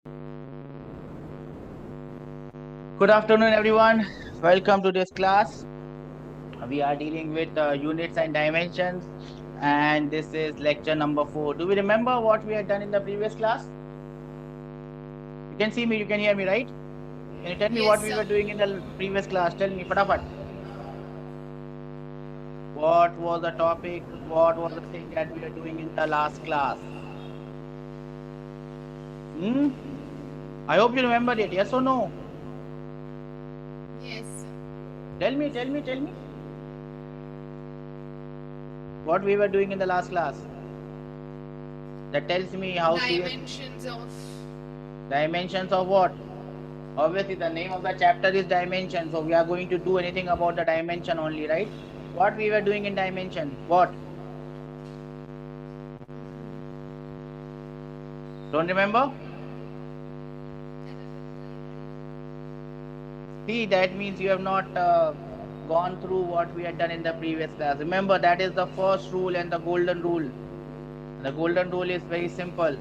Good afternoon, everyone. Welcome to this class. We are dealing with units and dimensions, and this is lecture number 4. Do we remember what we had done in the previous class? You can see me, you can hear me, right? Can you tell me what Yes, we sir. were doing in the previous class? Tell me, fatafat. What was the topic? What was the thing that we were doing in the last class? Hmm? I hope you remember it. Yes or no? Yes, sir. Tell me. What we were doing in the last class? That tells me how serious. Dimensions of. Dimensions of what? Obviously, the name of the chapter is dimension. So we are going to do anything about the dimension only, right? What we were doing in dimension? What? Don't remember? See, that means you have not gone through what we had done in the previous class. Remember, that is the first rule and the golden rule. The golden rule is very simple.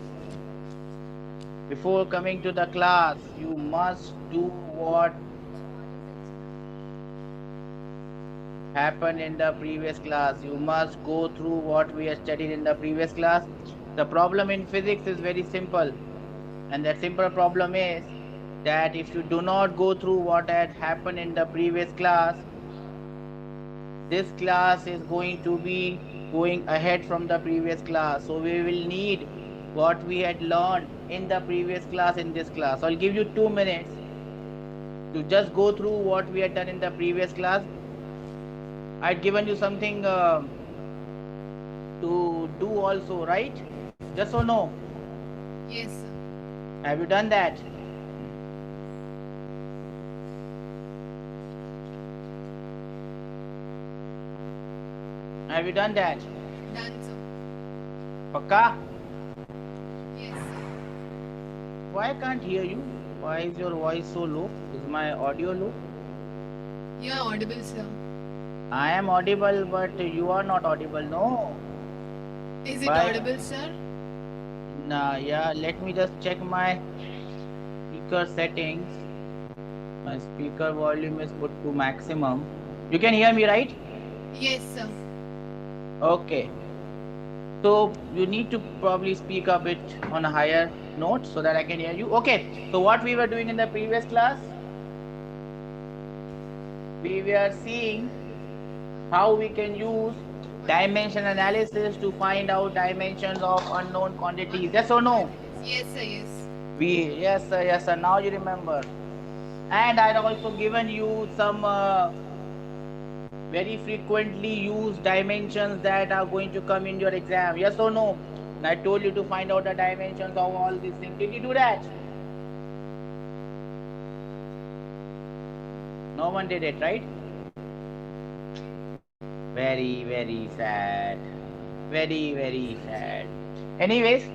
Before coming to the class, you must do what happened in the previous class. You must go through what we have studied in the previous class. The problem in physics is very simple, and that simple problem is that if you do not go through what had happened in the previous class, this class is going to be going ahead from the previous class. So we will need what we had learned in the previous class in this class. So I'll give you 2 minutes to just go through what we had done in the previous class. I'd given you something to do also, right? Yes or no? Yes, sir. Have you done that? Have you done that? Done, sir. Pakka? Yes, sir. Why I can't hear you? Why is your voice so low? Is my audio low? You are audible, sir. I am audible, but you are not audible. No. Is it Why? audible, sir? Nah, yeah, let me just check my speaker settings. My speaker volume is put to maximum. You can hear me, right? Yes, sir. Okay. So you need to probably speak a bit on a higher note so that I can hear you. Okay. So what we were doing in the previous class, we were seeing how we can use dimension analysis to find out dimensions of unknown quantities. Yes or no? Yes, sir. Yes. Yes, sir. Now you remember. And I'd also given you some very frequently used dimensions that are going to come in your exam. Yes or no? And I told you to find out the dimensions of all these things. Did you do that? No one did it, right? Very, very sad. Very sad. Anyways,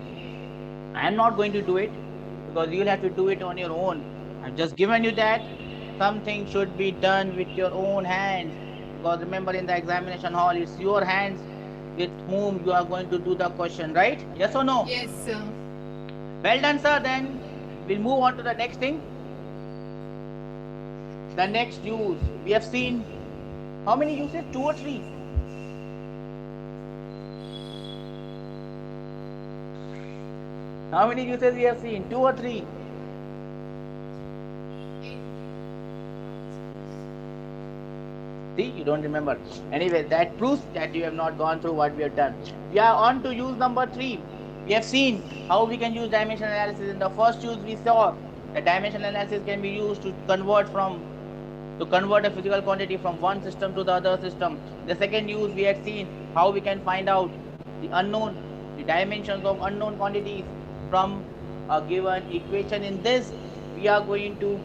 I am not going to do it because you'll have to do it on your own. I've just given you that. Something should be done with your own hands. Because remember, in the examination hall, it's your hands with whom you are going to do the question, right? Yes or no? Yes, sir. Well done, sir. Then we'll move on to the next thing. The next use. We have seen how many uses? 2 or 3? How many uses we have seen? 2 or 3? See, you don't remember. Anyway, that proves that you have not gone through what we have done. We are on to use number 3. We have seen how we can use dimension analysis. In the first use, we saw that dimension analysis can be used to convert a physical quantity from one system to the other system. The second use, we had seen how we can find out the dimensions of unknown quantities from a given equation. In this, we are going to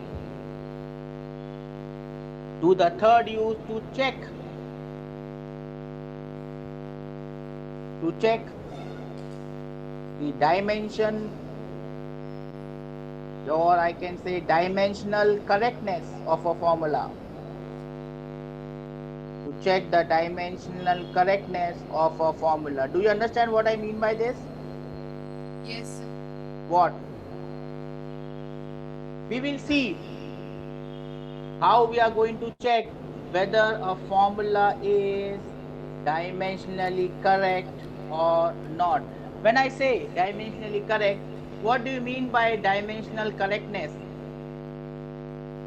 do the third use to check the dimension, or I can say dimensional correctness of a formula. To check the dimensional correctness of a formula. Do you understand what I mean by this? Yes, sir. What? We will see how we are going to check whether a formula is dimensionally correct or not. When I say dimensionally correct, what do you mean by dimensional correctness?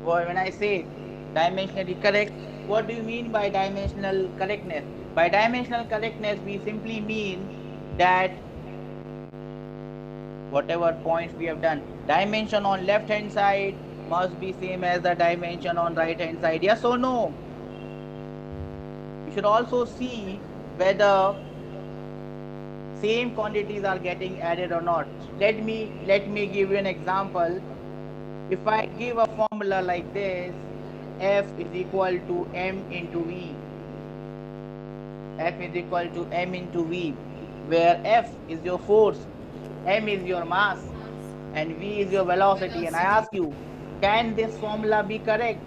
Or when I say dimensionally correct, what do you mean by dimensional correctness? By dimensional correctness, we simply mean that whatever points we have done, dimension on left hand side must be same as the dimension on right hand side. Yes or no? You should also see whether same quantities are getting added or not. Let me give you an example. If I give a formula like this, F is equal to m into v. F is equal to m into v, where F is your force, m is your mass, and v is your velocity. And I ask you, can this formula be correct?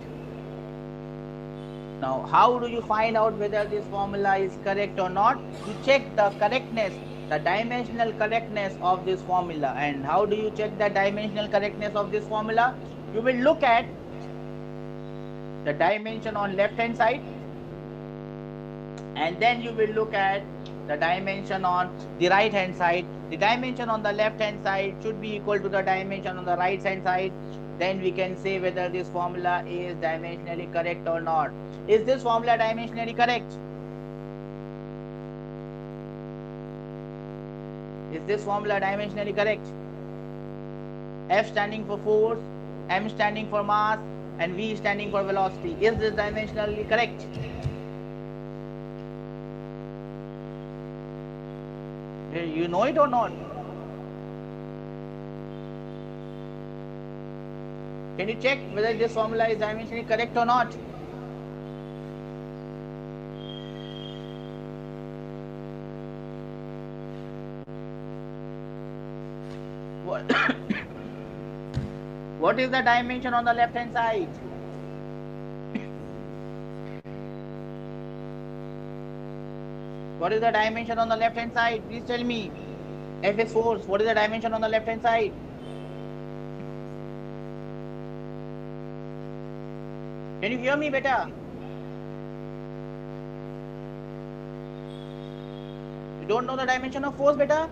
Now, how do you find out whether this formula is correct or not? You check the correctness, the dimensional correctness of this formula. And how do you check the dimensional correctness of this formula? You will look at the dimension on left hand side, and then you will look at the dimension on the right hand side. The dimension on the left hand side should be equal to the dimension on the right hand side. Then we can say whether this formula is dimensionally correct or not. Is this formula dimensionally correct? Is this formula dimensionally correct? F standing for force, m standing for mass, and v standing for velocity. Is this dimensionally correct? You know it or not? Can you check whether this formula is dimensionally correct or not? What is the dimension on the left hand side? What is the dimension on the left hand side? Please tell me. F is force. What is the dimension on the left hand side? Can you hear me better? You don't know the dimension of force, beta?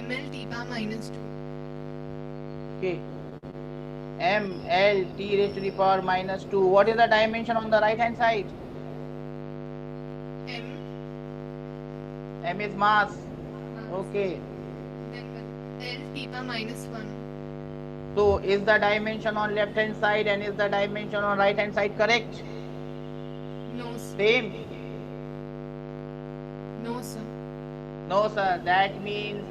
ml t bar minus 2. Okay. ml t raised to the power minus 2. What is the dimension on the right hand side? M. M is mass. Okay. Then L t bar minus 1. So is the dimension on left hand side and is the dimension on right hand side correct? No, sir. Same? No, sir. No, sir. That means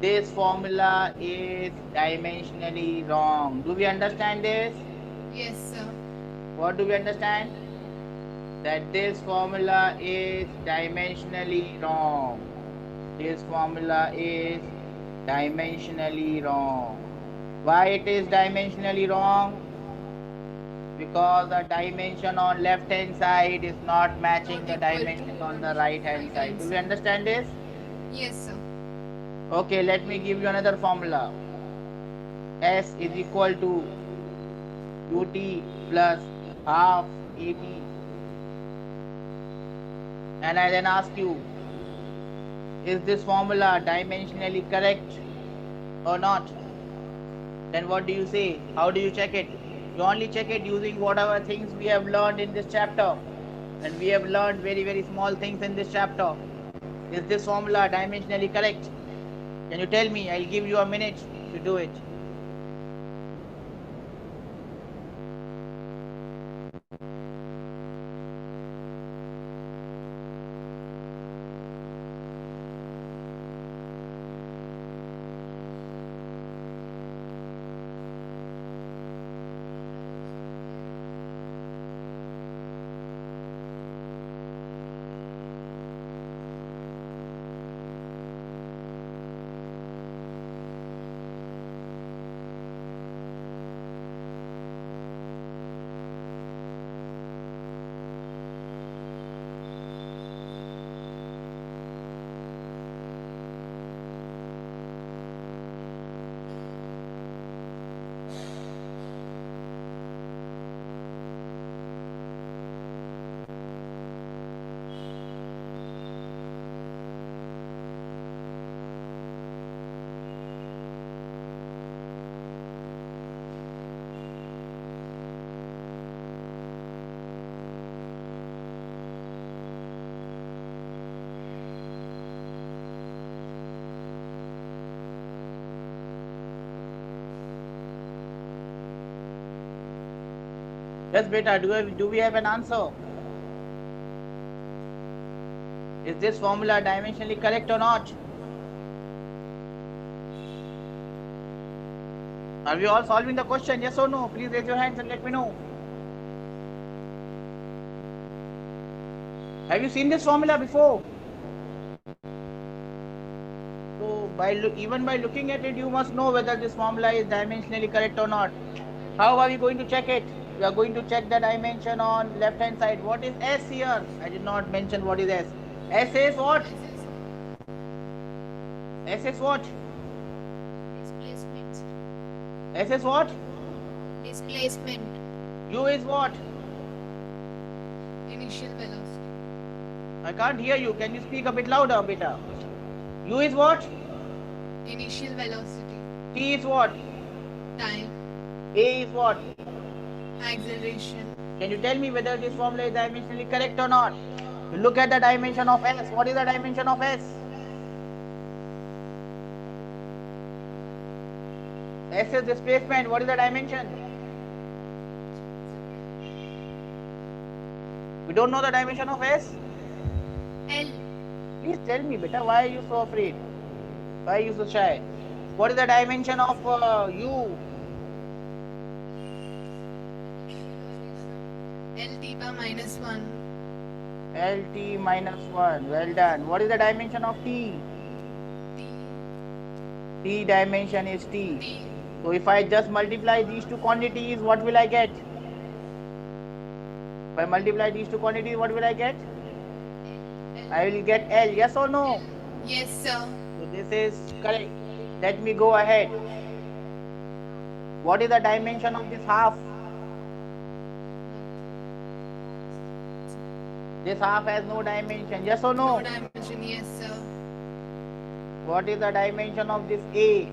this formula is dimensionally wrong. Do we understand this? Yes, sir. What do we understand? That this formula is dimensionally wrong. This formula is dimensionally wrong. Why it is dimensionally wrong? Because the dimension on left hand side is not matching the dimension on the right hand side. Do we understand this? Yes, sir. Okay, let me give you another formula. S is equal to ut plus half at. And I then ask you, is this formula dimensionally correct or not? Then what do you say? How do you check it? You only check it using whatever things we have learned in this chapter. And we have learned very, very small things in this chapter. Is this formula dimensionally correct? Can you tell me? I'll give you a minute to do it. Yes, beta, do we have an answer? Is this formula dimensionally correct or not? Are we all solving the question? Yes or no? Please raise your hands and let me know. Have you seen this formula before? So even by looking at it, you must know whether this formula is dimensionally correct or not. How are we going to check it? We are going to check the dimension on left hand side. What is S here? I did not mention what is S. S is what? S is what? Displacement. S is what? Displacement. U is what? Initial velocity. I can't hear you. Can you speak a bit louder, beta? U is what? Initial velocity. T is what? Time. A is what? Acceleration. Can you tell me whether this formula is dimensionally correct or not? You look at the dimension of S. What is the dimension of S? S is displacement. What is the dimension? We don't know the dimension of S? L. Please tell me, beta, why are you so afraid? Why are you so shy? What is the dimension of U? LT power minus 1. LT minus 1. Well done. What is the dimension of T? T. T dimension is T. T. So if I just multiply these two quantities, what will I get? If I multiply these two quantities, what will I get? I will get L. Yes or no? Yes, sir. So this is correct. Let me go ahead. What is the dimension of this half? This half has no dimension. Yes or no? No dimension. Yes, sir. What is the dimension of this A?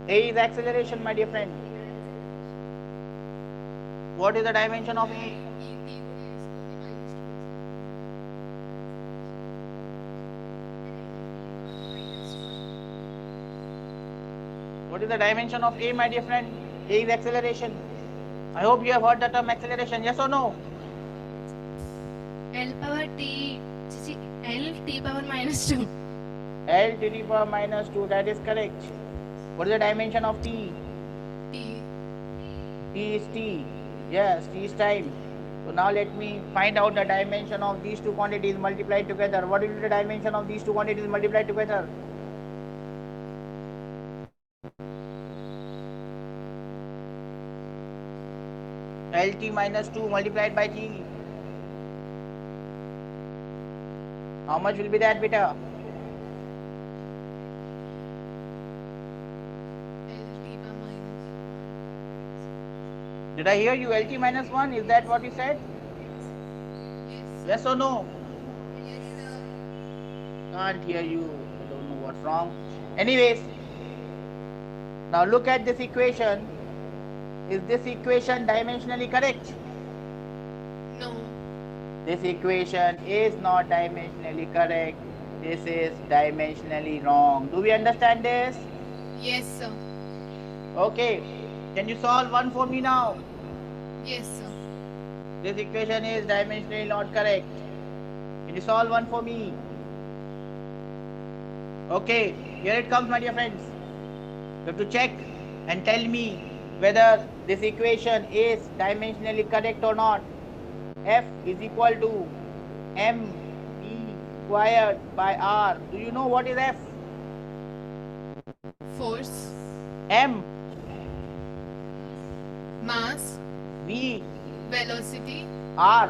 A is acceleration, my dear friend. What is the dimension of A? What is the dimension of A, my dear friend? A is acceleration. I hope you have heard the term acceleration. Yes or no? L power T. L T power minus 2. L to the power minus 2. That is correct. What is the dimension of T? T. T is T. Yes, T is time. So now let me find out the dimension of these two quantities multiplied together. What will be the dimension of these two quantities multiplied together? LT minus 2 multiplied by T. How much will be that, beta? LT power minus. Did I hear you? LT minus 1? Is that what you said? Yes. Yes or no? Yes, sir. Can't hear you. I don't know what's wrong. Anyways, now look at this equation. Is this equation dimensionally correct? No. This equation is not dimensionally correct. This is dimensionally wrong. Do we understand this? Yes, sir. Okay. Can you solve one for me now? Yes, sir. This equation is dimensionally not correct. Can you solve one for me? Okay. Here it comes, my dear friends. You have to check and tell me whether this equation is dimensionally correct or not. F is equal to m e squared by r. Do you know what is F? Force. M, Mass. v, Velocity. r.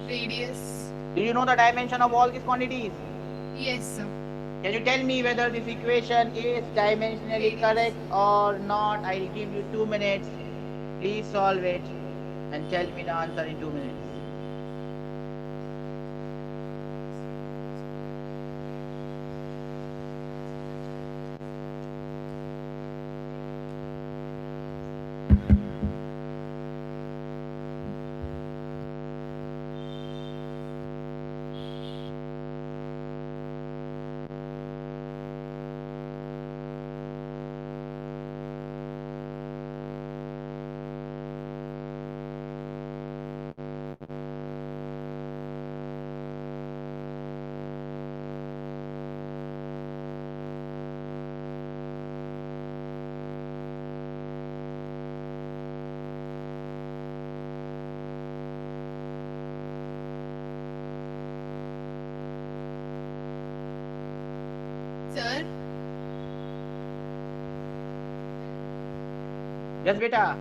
Radius. Do you know the dimension of all these quantities? Yes, sir. Can you tell me whether this equation is dimensionally correct or not? I'll give you 2 minutes. Please solve it and tell me the answer in 2 minutes. Sir, Yes, beta.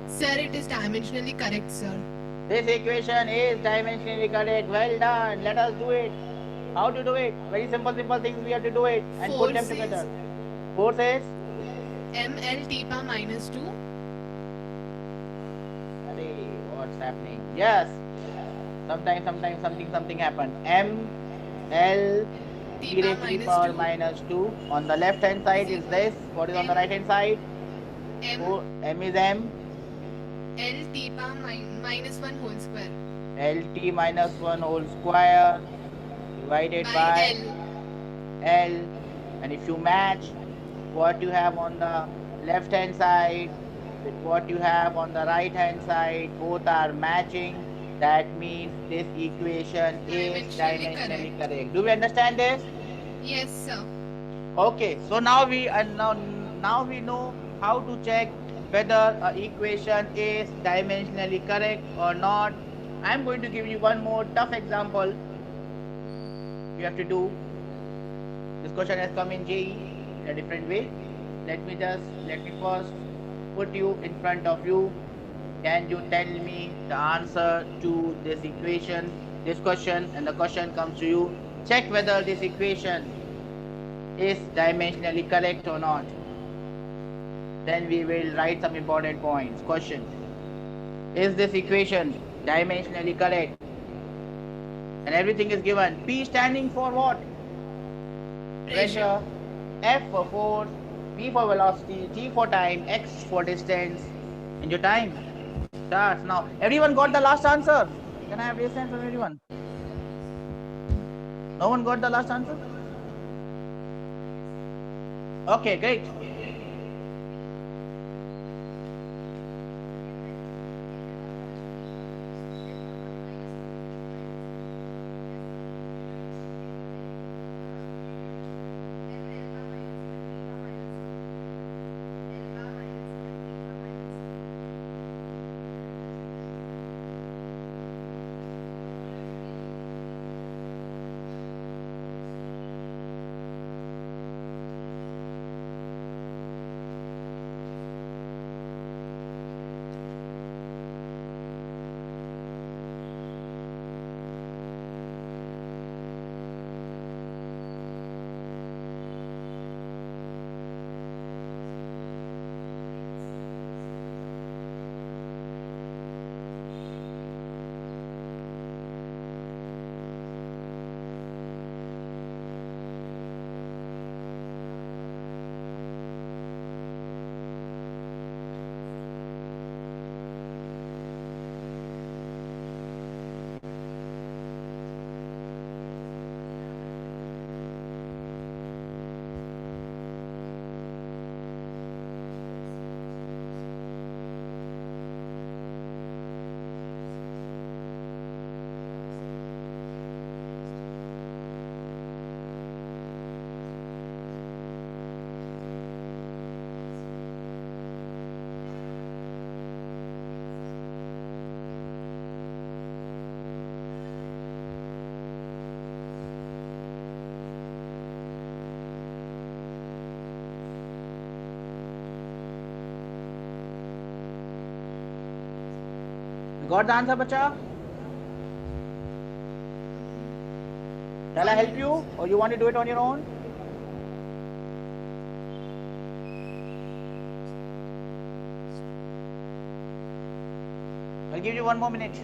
sir, it is dimensionally correct, sir. This equation is dimensionally correct. Well done. Let us do it. How to do it? Very simple things we have to do it and put them Force together. is Force is ml t power minus 2. Arey, what's happening? Yes. Sometimes something happened. M L T raised to the power minus 2. On the left hand side is this. What is on the right hand side? M M is M. L t power minus 1 whole square. LT minus 1 whole square divided by L. And if you match what you have on the left hand side with what you have on the right hand side, both are matching. That means this equation is dimensionally correct. Do we understand this? Yes, sir. Okay, so now we know how to check whether an equation is dimensionally correct or not. I am going to give you one more tough example. You have to do. This question has come in JEE in a different way. Let me first put you in front of you. Can you tell me the answer to this equation, this question, and the question comes to you. Check whether this equation is dimensionally correct or not. Then we will write some important points. Question: is this equation dimensionally correct? And everything is given. P standing for what? Pressure. F for force. V for velocity. T for time. X for distance. And your time starts now. Everyone got the last answer? Can I have raise hand from everyone? No one got the last answer? Okay, great. Got the answer, bacha? Shall I help you or you want to do it on your own? I'll give you 1 more minute.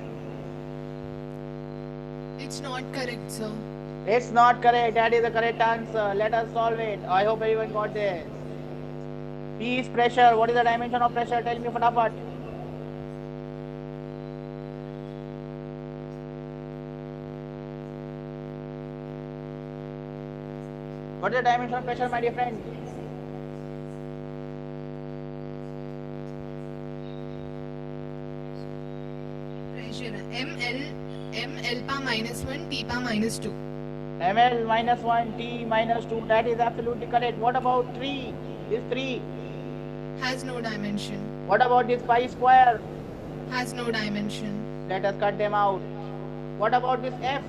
It's not correct, sir. It's not correct. That is the correct answer. Let us solve it. I hope everyone got this. P is pressure. What is the dimension of pressure? Tell me fatafat. What is the dimension of pressure, my dear friend? Pressure ml power minus 1 t power minus 2. ml minus 1 t minus 2. That is absolutely correct. What about 3? This 3 has no dimension. What about this pi square? Has no dimension. Let us cut them out. What about this f?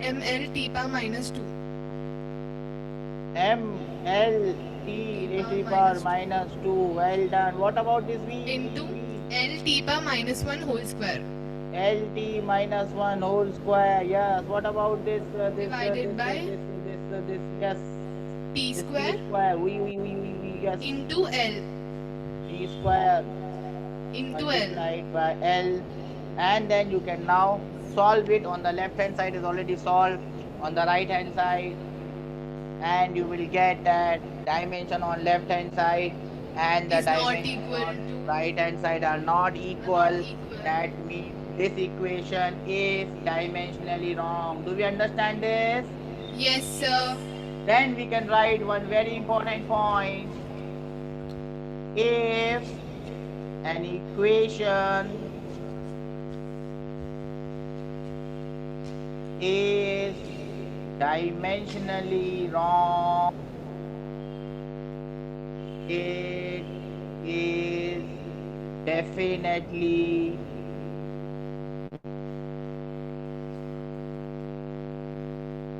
ml t power minus 2. ML T raised to the power minus 2. Well done. What about this V? into L T power minus 1 whole square. LT minus 1 whole square. Yes. What about this? Divided by This. Yes. T This square T square. Yes. into L T square into L. multiplied by L. And then you can now solve it. On the left hand side is already solved. On the right hand side, and you will get that dimension on left hand side and the Is not dimension equal on to right hand side are not equal. That means this equation is dimensionally wrong. Do we understand this? Yes, sir. Then we can write one very important point. If an equation is dimensionally wrong, it is definitely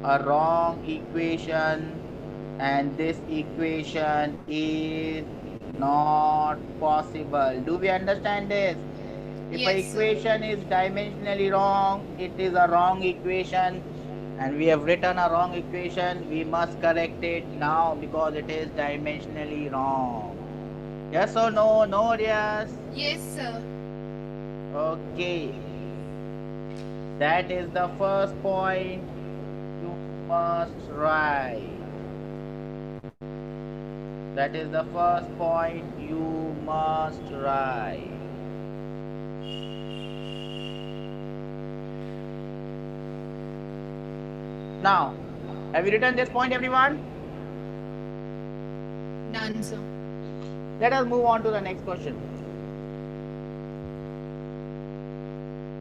a wrong equation, and this equation is not possible. Do we understand this? If an Yes, sir. equation is dimensionally wrong, it is a wrong equation, and we have written a wrong equation. We must correct it now because it is dimensionally wrong. Yes or no? No, yes. Yes, sir. Okay. That is the first point you must write. That is the first point you must write. Now, have you written this point, everyone? Done, sir. Let us move on to the next question.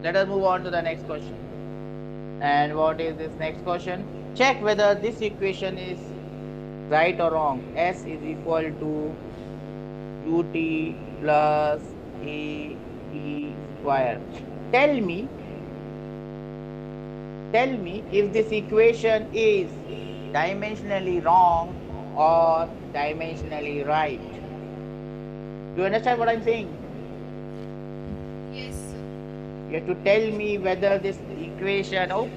Let us move on to the next question. And what is this next question? Check whether this equation is right or wrong. S is equal to ut plus AT square. Tell me if this equation is dimensionally wrong or dimensionally right. Do you understand what I'm saying? Yes, sir. You have to tell me whether this equation, you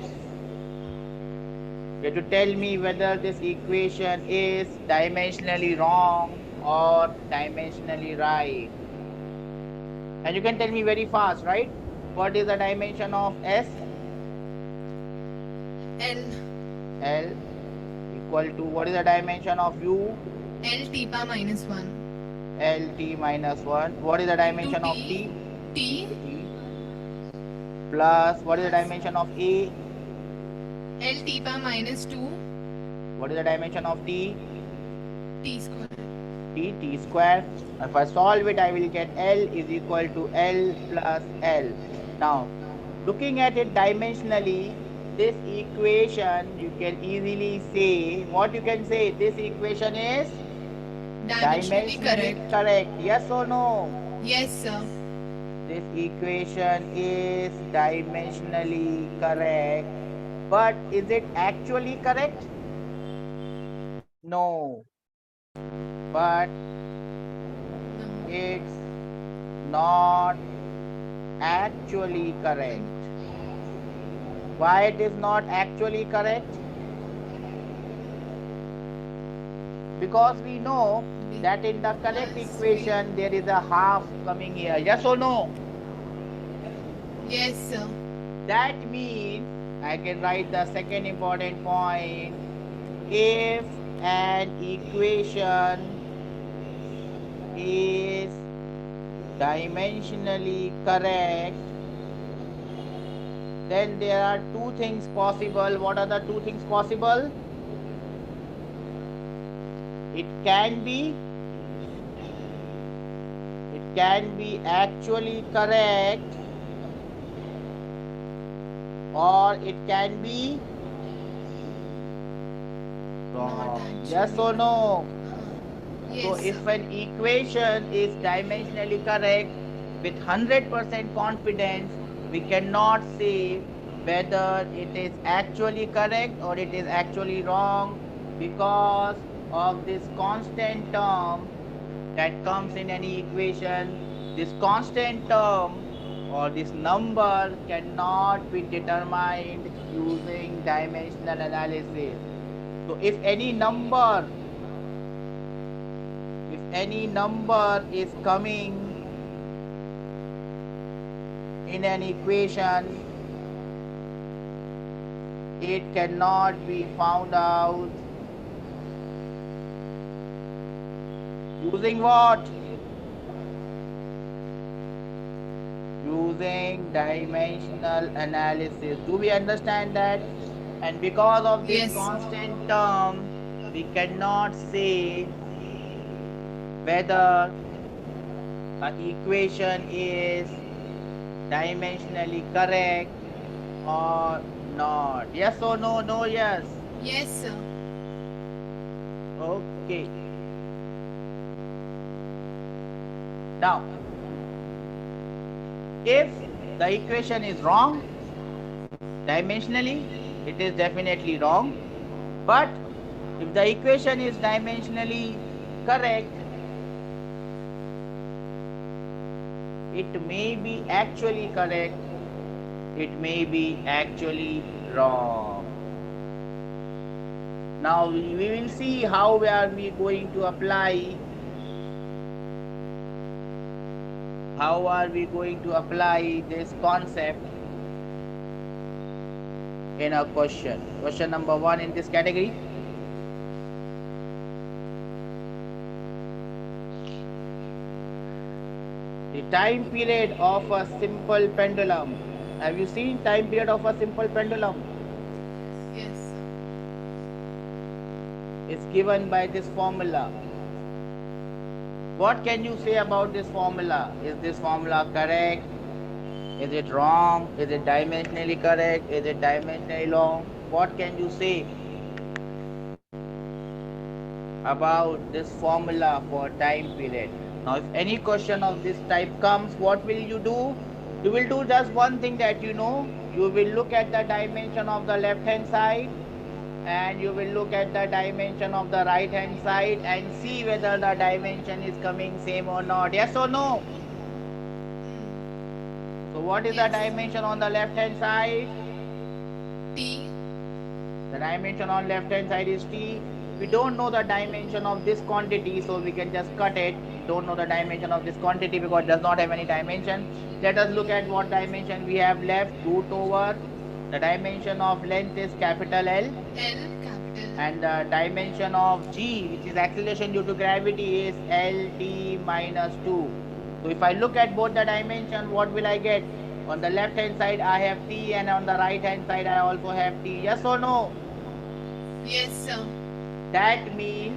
have to tell me whether this equation is dimensionally wrong or dimensionally right. And you can tell me very fast, right? What is the dimension of S? L. L equal to, what is the dimension of U? L T power minus 1. LT minus 1. What is the dimension of T? T. T. Plus, what is the dimension of A? L T power minus 2. What is the dimension of T? T square. T square. If I solve it, I will get L is equal to L plus L. Now, looking at it dimensionally, this equation, you can easily say, what you can say, this equation is Dimensionally correct. Yes or no? Yes, sir. This equation is dimensionally correct. But is it actually correct? No. But No. it's not actually correct. Why it is not actually correct? Because we know that in the correct equation there is a half coming here. Yes or no? Yes, sir. That means I can write the second important point. If an equation is dimensionally correct, then there are two things possible. What are the two things possible? It can be actually correct, or it can be wrong. Yes or no? Yes, So if an equation is dimensionally correct with 100% confidence, we cannot say whether it is actually correct or it is actually wrong. because of this constant term that comes in any equation. This constant term or this number cannot be determined using dimensional analysis. So if any number is coming in an equation, it cannot be found out using what? Using dimensional analysis. Do we understand that? And because of this Yes. constant term, we cannot say whether an equation is dimensionally correct or not. Yes or no? No, yes. Yes, sir. Okay. Now, if the equation is wrong, dimensionally, it is definitely wrong. But if the equation is dimensionally correct, it may be actually correct, it may be actually wrong. Now we will see how we are going to apply. How are we going to apply this concept in a question? Question number 1 in this category. The time period of a simple pendulum. Have you seen time period of a simple pendulum? Yes, sir. It's given by this formula. What can you say about this formula? Is this formula correct? Is it wrong? Is it dimensionally correct? Is it dimensionally wrong? What can you say about this formula for time period? Now, if any question of this type comes, what will you do? You will do just one thing that you know. You will look at the dimension of the left hand side and you will look at the dimension of the right hand side and see whether the dimension is coming same or not. Yes or no? So what is the Yes. dimension on the left hand side? T. The dimension on left hand side is T. We don't know the dimension of this quantity, so we can just cut it. We don't know the dimension of this quantity because it does not have any dimension. Let us look at what dimension we have left. Root over. The dimension of length is capital L. L, capital. And the dimension of G, which is acceleration due to gravity, is LT minus 2. So if I look at both the dimensions, what will I get? On the left hand side I have T and on the right hand side I also have T. Yes or no? Yes, sir. That means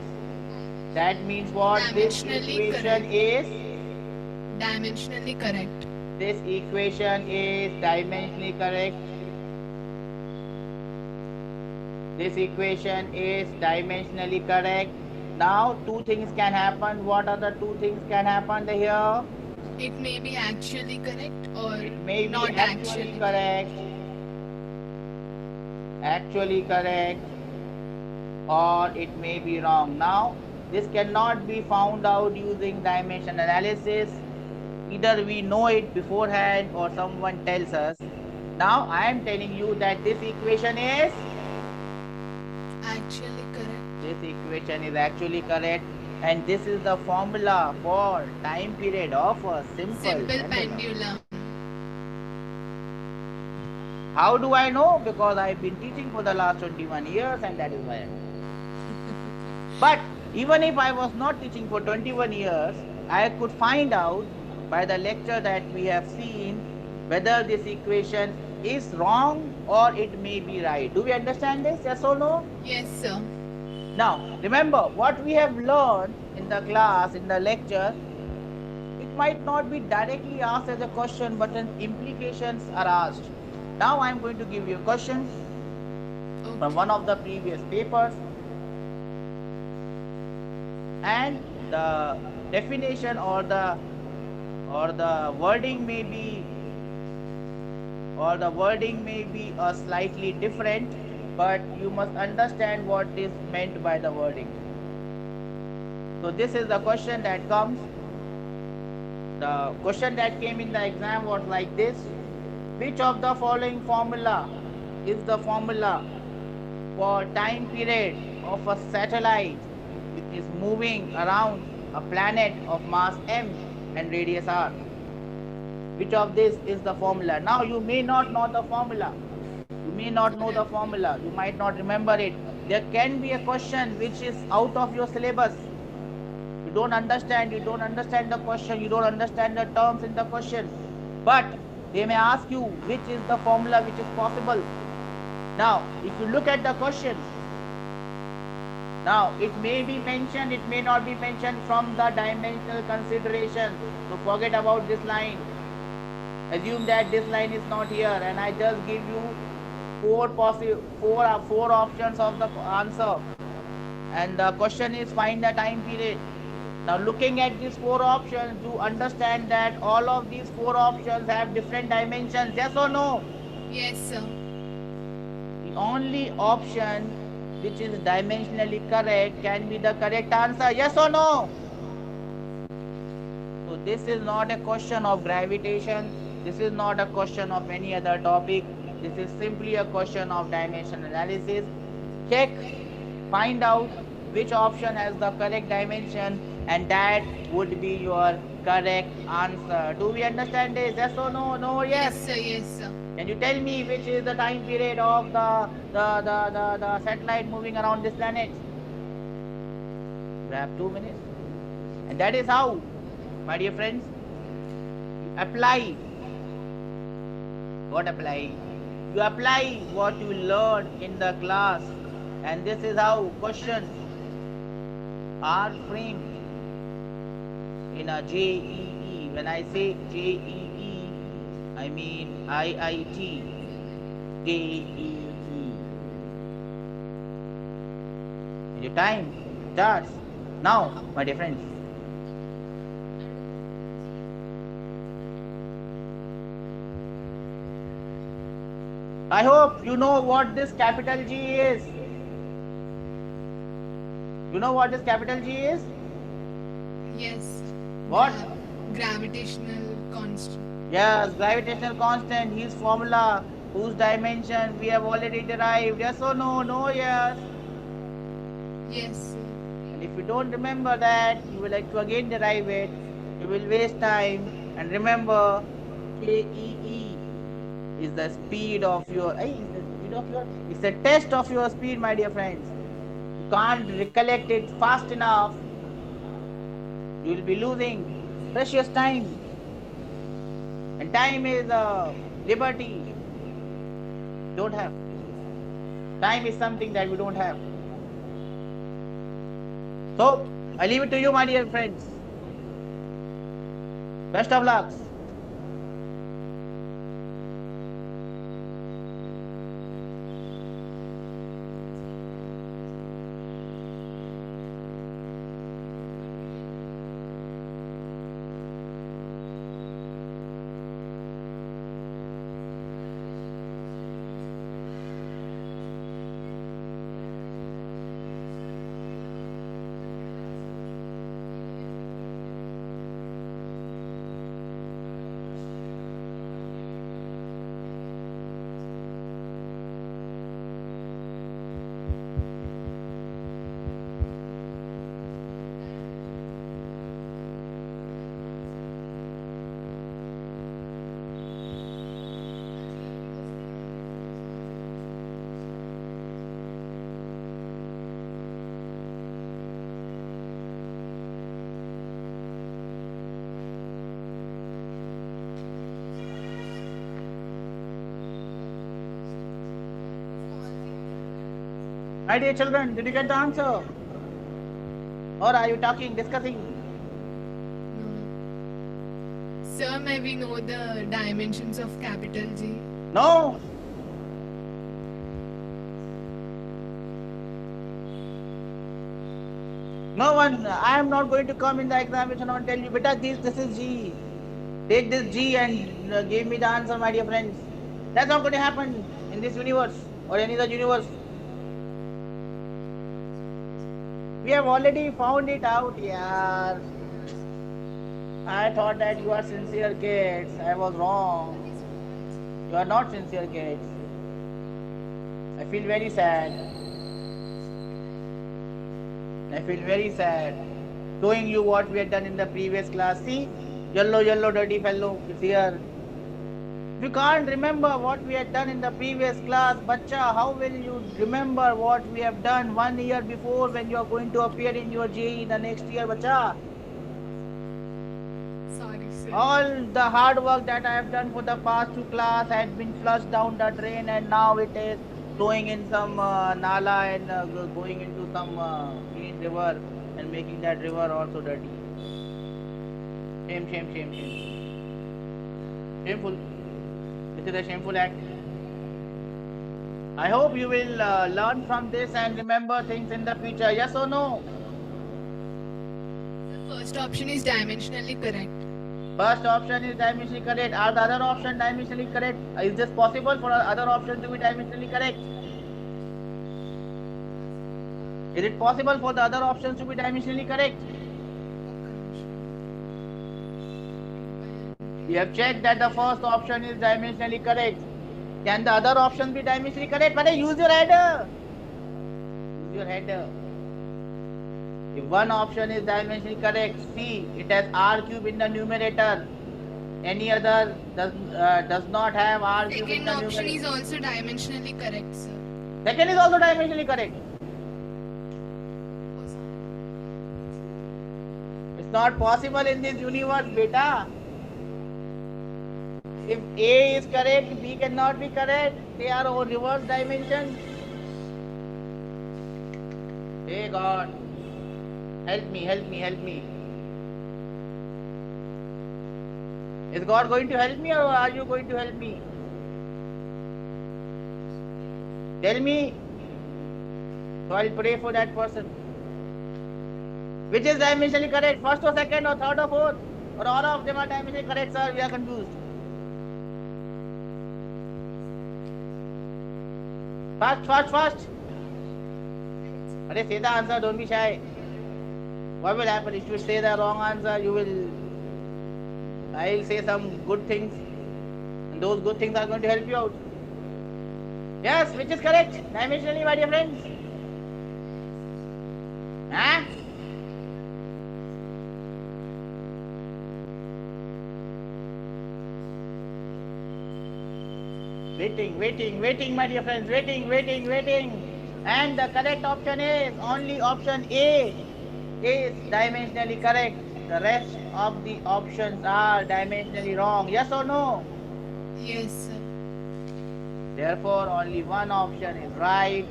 what? This Dimensionally equation correct. is Dimensionally correct. this equation is dimensionally correct. This equation is dimensionally correct. Now two things can happen. What are the two things can happen here? It may be actually correct or It may be not actually correct, or it may be wrong. Now this cannot be found out using dimension analysis. Either we know it beforehand or someone tells us. Now I am telling you that this equation is actually correct. This equation is actually correct, and this is the formula for time period of a simple pendulum. How do I know? Because I've been teaching for the last 21 years and that is why I know. But even if I was not teaching for 21 years, I could find out by the lecture that we have seen whether this equation is wrong or it may be right. Do we understand this? Yes or no? Yes, sir. Now, remember what we have learned in the class, in the lecture, it might not be directly asked as a question, but implications are asked. Now I am going to give you a question from one of the previous papers, and the definition or the wording may be a slightly different. but you must understand what is meant by the wording. So this is the question that comes. The question that came in the exam was like this: which of the following formula is the formula for time period of a satellite which is moving around a planet of mass m and radius r? Which of this is the formula? Now you may not know the formula. You may not know the formula. You might not remember it. There can be a question which is out of your syllabus. You don't understand the question, you don't understand the terms in the question. But they may ask you which is the formula which is possible. Now, if you look at the question, now it may be mentioned, it may not be mentioned from the dimensional consideration. So forget about this line. Assume that this line is not here, and I just give you four options of the answer. And the question is find the time period. Now looking at these four options, you understand that all of these four options have different dimensions. Yes or no? Yes, sir. The only option which is dimensionally correct can be the correct answer. Yes or no? So this is not a question of gravitation. This is not a question of any other topic. This is simply a question of dimension analysis. Check, find out which option has the correct dimension, and that would be your correct answer. Do we understand this? Yes or no? No or yes? Yes, sir. Yes, sir. Can you tell me which is the time period of the satellite moving around this planet? You have 2 minutes. And that is how, my dear friends, you apply. What apply? You apply what you learned in the class. And this is how questions are framed in a JEE. When I say JEE, I mean IIT-JEE. Your time starts now, my dear friends. I hope you know what this capital G is. You know what this capital G is? Yes. What? Gravitational constant. Yes, gravitational constant, his formula, whose dimension we have already derived. Yes or no? No, yes. Yes. And if you don't remember that, you will like to again derive it. You will waste time. And remember, KEE is the speed of your, it's the test of your speed, my dear friends. You can't recollect it fast enough. You will be losing precious time. And time is a liberty. Don't have. Time is something that we don't have. So, I leave it to you, my dear friends. Best of luck. My dear children, did you get the answer? Or are you talking, discussing? No. Sir, may we know the dimensions of capital G? No. No one, I am not going to come in the examination and tell you, beta, this is G. Take this G and give me the answer, my dear friends. That's not going to happen in this universe or any other universe. We have already found it out, yaar. I thought that you are sincere kids. I was wrong. You are not sincere kids. I feel very sad. I feel very sad. Showing you what we had done in the previous class. See, yellow, yellow, dirty fellow is here. If you can't remember what we had done in the previous class, bacha, how will you remember what we have done 1 year before when you are going to appear in your JEE the next year, bacha? Sorry, sir. All the hard work that I have done for the past 2 class had been flushed down the drain, and now it is flowing in some nala and going into some clean river and making that river also dirty. Shame, shame, shame, shame. Shameful. This is a shameful act. I hope you will learn from this and remember things in the future. Yes or no? The first option is dimensionally correct. First option is dimensionally correct. Are the other option dimensionally correct? Is this possible for other option to be dimensionally correct? Is it possible for the other options to be dimensionally correct? We have checked that the first option is dimensionally correct. Can the other options be dimensionally correct? But use your header. Use your header. If one option is dimensionally correct, see, it has r cube in the numerator. Any other does not have r cube in Second the option numerator. is also dimensionally correct, sir. Second is also dimensionally correct. It's not possible in this universe, beta. If A is correct, B cannot be correct. They are all reverse dimensions. Hey God, help me, help me, help me. Is God going to help me or are you going to help me? Tell me. So I'll pray for that person. Which is dimensionally correct? First or second or third or fourth? Or all of them are dimensionally correct, sir? We are confused. First. Say the answer, don't be shy. What will happen if you say the wrong answer? I'll say some good things, and those good things are going to help you out. Yes, which is correct? Dimensionally, my dear friends. Huh? Waiting, my dear friends. Waiting. And the correct option is only option A is dimensionally correct. The rest of the options are dimensionally wrong. Yes or no? Yes, sir. Therefore, only one option is right,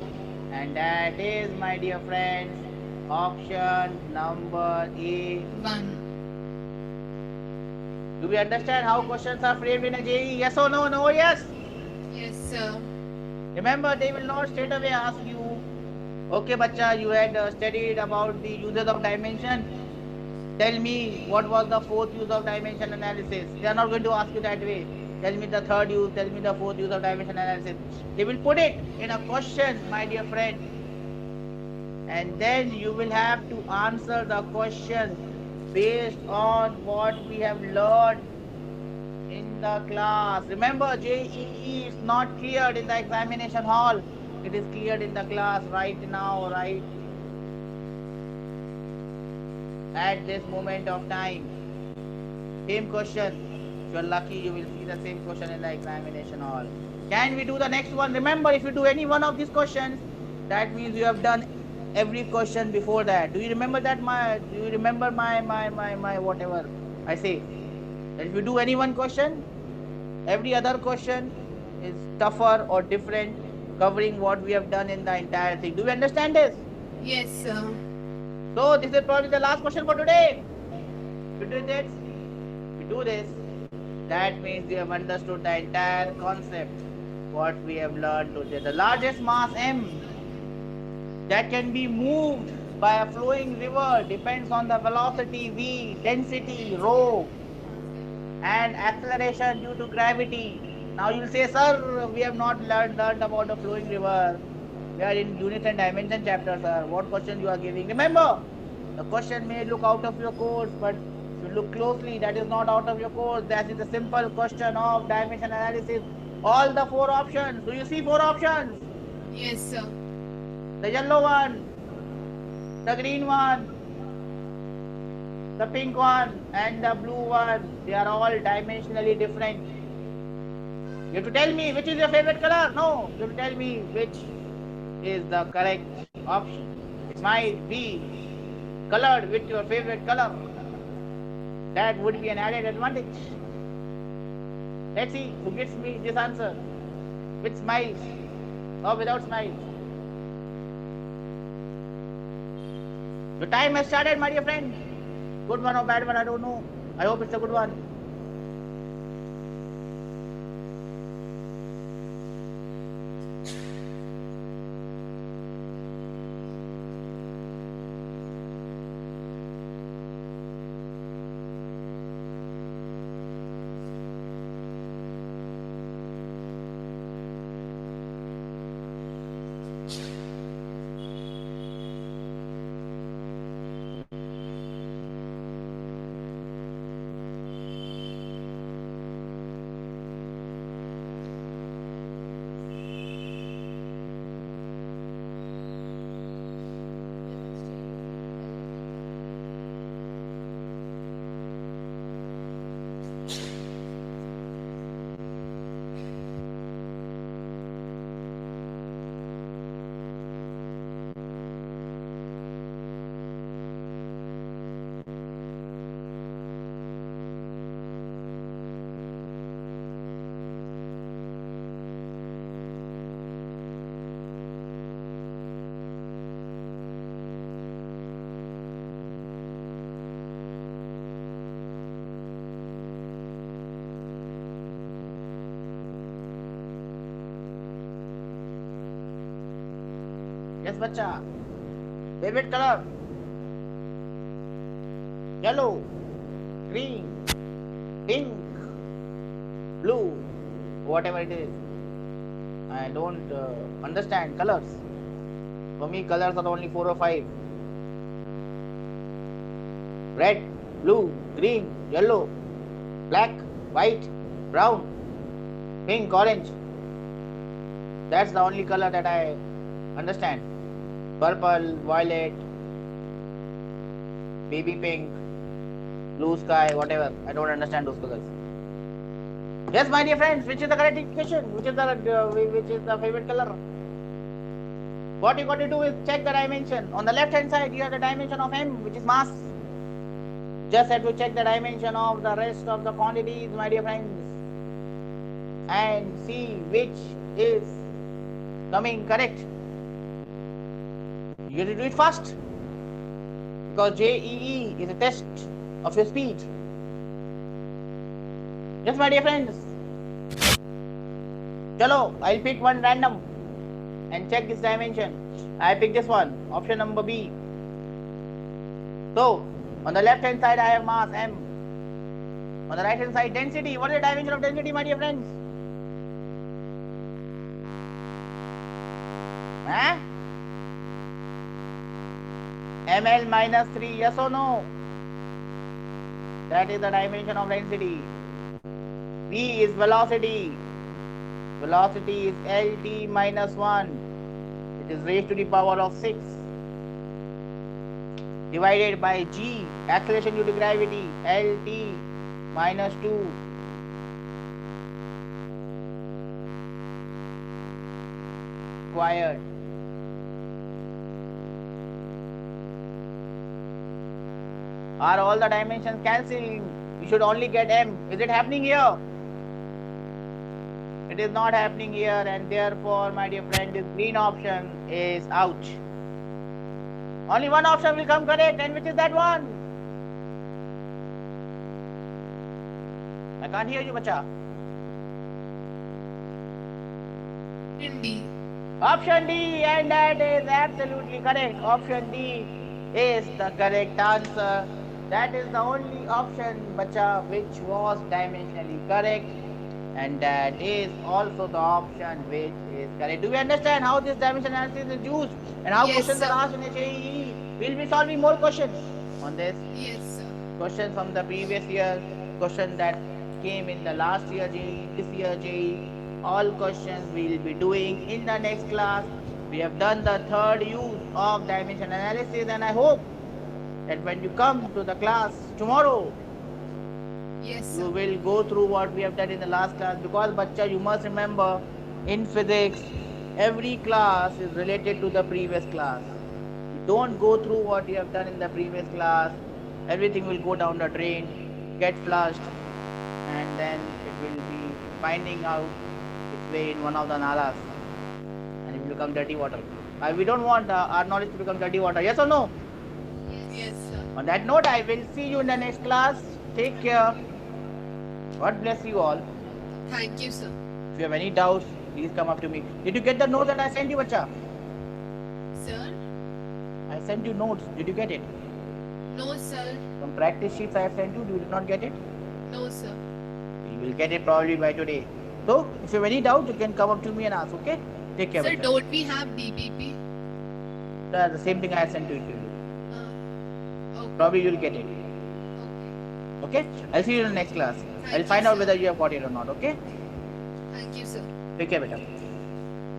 and that is, my dear friends, option number A. 1. Do we understand how questions are framed in a JEE? Yes or no? No or yes? Yes, sir. Remember, they will not straight away ask you, okay, bacha, you had studied about the uses of dimension. Tell me what was the fourth use of dimension analysis. They are not going to ask you that way. Tell me the third use, tell me the fourth use of dimension analysis. They will put it in a question, my dear friend. And then you will have to answer the question based on what we have learned in the class. Remember, JEE is not cleared in the examination hall. It is cleared in the class right now, right at this moment of time. Same question. If you are lucky, you will see the same question in the examination hall. Can we do the next one? Remember, if you do any one of these questions, that means you have done every question before that. Do you remember that? Do you remember my whatever I say? That if you do any one question, every other question is tougher or different, covering what we have done in the entire thing. Do you understand this? Yes, sir. So this is probably the last question for today. We do this. That means we have understood the entire concept, what we have learned today. The largest mass M that can be moved by a flowing river depends on the velocity v, density rho, and acceleration due to gravity. Now you will say, sir, we have not learned about the flowing river. We are in units and dimension chapter, sir. What question you are giving? Remember, the question may look out of your course, but if you look closely, that is not out of your course. That is a simple question of dimension analysis. All the 4 options. Do you see 4 options? Yes, sir. The yellow one, the green one, the pink one, and the blue one. They are all dimensionally different. You have to tell me which is your favorite color. No, you have to tell me which is the correct option. It might be colored with your favorite color. That would be an added advantage. Let's see who gives me this answer with smiles or without smiles. The time has started, my dear friend. Good one or bad one, I don't know. I hope it's a good one. Yes, bacha. Favorite color? Yellow, green, pink, blue, whatever it is. I don't understand colors. For me, colors are only 4 or 5. Red, blue, green, yellow, black, white, brown, pink, orange. That's the only color that I understand. Purple, violet, baby pink, blue sky, whatever. I don't understand those colors. Yes, my dear friends, which is the correct equation? Which is the favorite color? What you got to do is check the dimension. On the left hand side, you have the dimension of m, which is mass. Just have to check the dimension of the rest of the quantities, my dear friends, and see which is coming correct. You have to do it fast, because JEE is a test of your speed. Yes, my dear friends. Chalo, I'll pick one random and check this dimension. I pick this one, option number B. So, on the left hand side I have mass m. On the right hand side density. What is the dimension of density, my dear friends? Huh? ml minus 3, yes or no? That is the dimension of density. V is velocity. Velocity is Lt minus 1. It is raised to the power of 6. Divided by G, acceleration due to gravity, Lt minus 2. Squared. Are all the dimensions cancelling? You should only get m. Is it happening here? It is not happening here, and therefore, my dear friend, this green option is out. Only one option will come correct, and which is that one? I can't hear you, bacha. Option D. Option D, and that is absolutely correct. Option D is the correct answer. That is the only option, bacha, which was dimensionally correct. and that is also the option which is correct. Do we understand how this dimension analysis is used and how Yes, questions sir. are asked in a JEE? We'll be solving more questions on this. Yes, sir. Questions from the previous year, question that came in the last year JEE, this year JEE. All questions we'll be doing in the next class. We have done the third use of dimension analysis, and I hope that when you come to the class tomorrow, Yes, you sir. will go through what we have done in the last class, because bacha, you must remember, in physics every class is related to the previous class. You don't go through what you have done in the previous class, everything will go down the drain, get flushed, and then it will be finding out its way in one of the nalas, and it will become dirty water. We don't want our knowledge to become dirty water. Yes or no? Yes, sir. On that note, I will see you in the next class. Take care. God bless you all. Thank you, sir. If you have any doubts, please come up to me. Did you get the note that I sent you, bacha? Sir? I sent you notes. Did you get it? No, sir. Some practice sheets I have sent you. You did not get it? No, sir. You will get it probably by today. So, if you have any doubt, you can come up to me and ask, okay? Take care, Sir, bacha. don't we have DPP? That's the same thing I have sent to you. Okay. Probably you will get it. Okay. Okay? I'll see you in the next class. Thank I'll you, find out sir. whether you have got it or not, okay? Thank you, sir. Take care, beta.